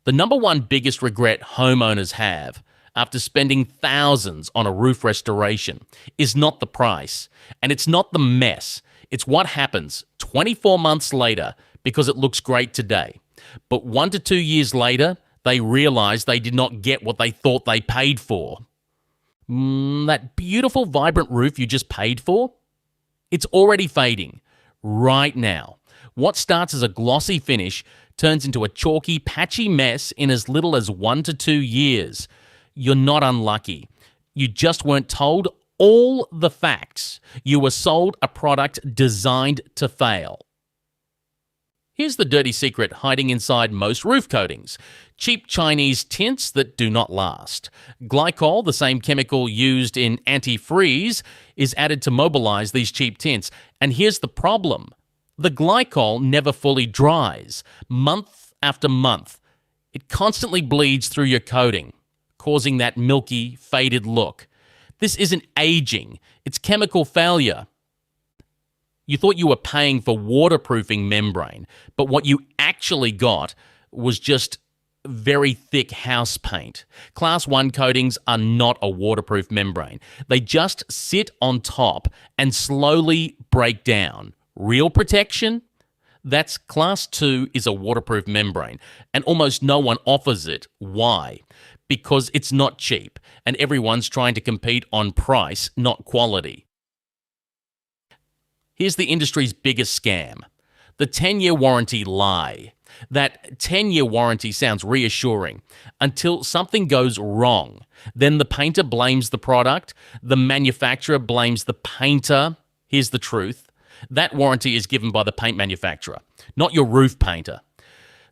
The number one biggest regret homeowners have after spending thousands on a roof restoration is not the price, and it's not the mess. It's what happens 24 months later because it looks great today. But 1 to 2 years later, they realize they did not get what they thought they paid for. That beautiful, vibrant roof you just paid for? It's already fading right now. What starts as a glossy finish turns into a chalky, patchy mess in as little as 1 to 2 years. You're not unlucky. You just weren't told all the facts. You were sold a product designed to fail. Here's the dirty secret hiding inside most roof coatings. Cheap Chinese tints that do not last. Glycol, the same chemical used in antifreeze, is added to mobilize these cheap tints. And here's the problem. The glycol never fully dries. Month after month, it constantly bleeds through your coating, causing that milky, faded look. This isn't aging, it's chemical failure. You thought you were paying for waterproofing membrane, but what you actually got was just very thick house paint. Class 1 coatings are not a waterproof membrane. They just sit on top and slowly break down. Real protection? That's Class 2 is a waterproof membrane, and almost no one offers it. Why? Because it's not cheap, and everyone's trying to compete on price, not quality. Here's the industry's biggest scam. The 10-year warranty lie. That 10-year warranty sounds reassuring until something goes wrong. Then the painter blames the product, the manufacturer blames the painter. Here's the truth. That warranty is given by the paint manufacturer, not your roof painter.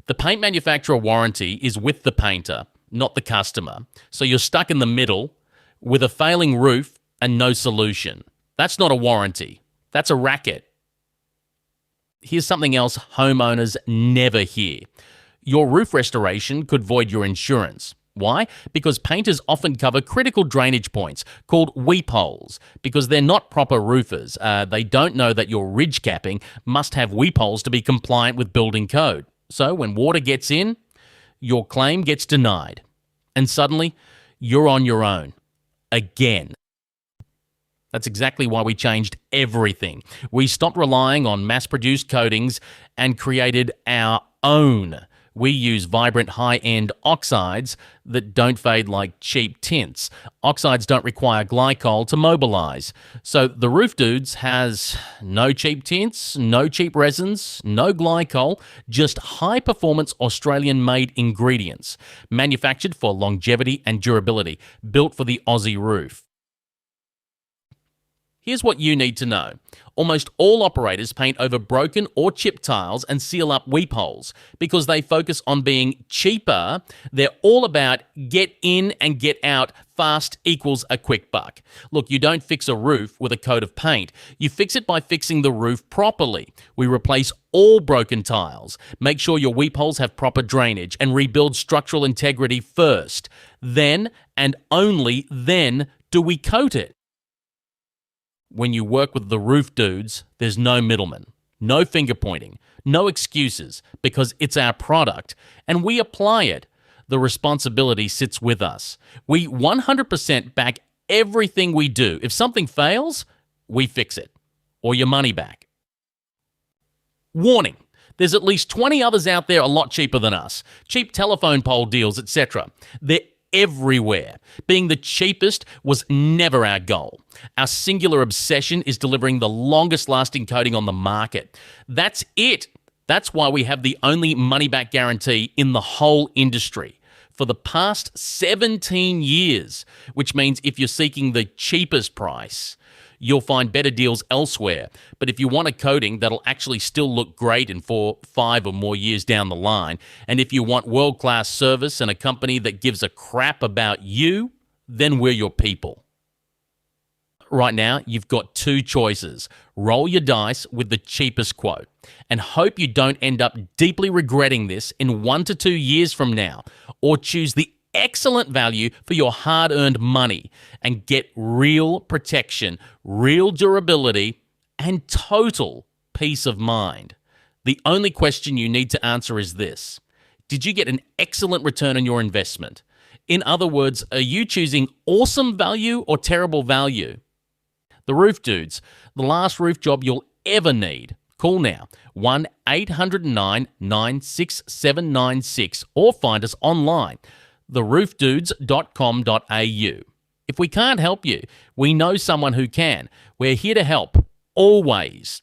The paint manufacturer warranty is with the painter, not the customer. So you're stuck in the middle with a failing roof and no solution. That's not a warranty. That's a racket. Here's something else homeowners never hear. Your roof restoration could void your insurance. Why? Because painters often cover critical drainage points called weep holes because they're not proper roofers. They don't know that your ridge capping must have weep holes to be compliant with building code. So when water gets in, your claim gets denied. And suddenly, you're on your own. Again. That's exactly why we changed everything. We stopped relying on mass-produced coatings and created our own. We use vibrant high-end oxides that don't fade like cheap tints. Oxides don't require glycol to mobilize. So the Roof Dudes has no cheap tints, no cheap resins, no glycol, just high-performance Australian-made ingredients, manufactured for longevity and durability, built for the Aussie roof. Here's what you need to know. Almost all operators paint over broken or chipped tiles and seal up weep holes. Because they focus on being cheaper, they're all about get in and get out fast equals a quick buck. Look, you don't fix a roof with a coat of paint. You fix it by fixing the roof properly. We replace all broken tiles, make sure your weep holes have proper drainage, and rebuild structural integrity first. Then, and only then, do we coat it. When you work with the Roof Dudes, there's no middleman, no finger pointing, no excuses, because it's our product and we apply it. The responsibility sits with us. We 100% back everything we do. If something fails, we fix it, or your money back. Warning, there's at least 20 others out there a lot cheaper than us. Cheap telephone pole deals, etc. They're everywhere. Being the cheapest was never our goal. Our singular obsession is delivering the longest lasting coating on the market. That's it. That's why we have the only money-back guarantee in the whole industry for the past 17 years, which means if you're seeking the cheapest price, you'll find better deals elsewhere. But if you want a coating that'll actually still look great in 4, 5 or more years down the line, and if you want world-class service and a company that gives a crap about you, then we're your people. Right now, you've got two choices. Roll your dice with the cheapest quote and hope you don't end up deeply regretting this in 1 to 2 years from now, or choose the excellent value for your hard-earned money and get real protection, real durability, and total peace of mind. The only question you need to answer is this: Did you get an excellent return on your investment? In other words, are you choosing awesome value or terrible value? The Roof Dudes, the last roof job you'll ever need. Call now, 1-809-96796, or find us online, theroofdudes.com.au. If we can't help you, we know someone who can. We're here to help, always.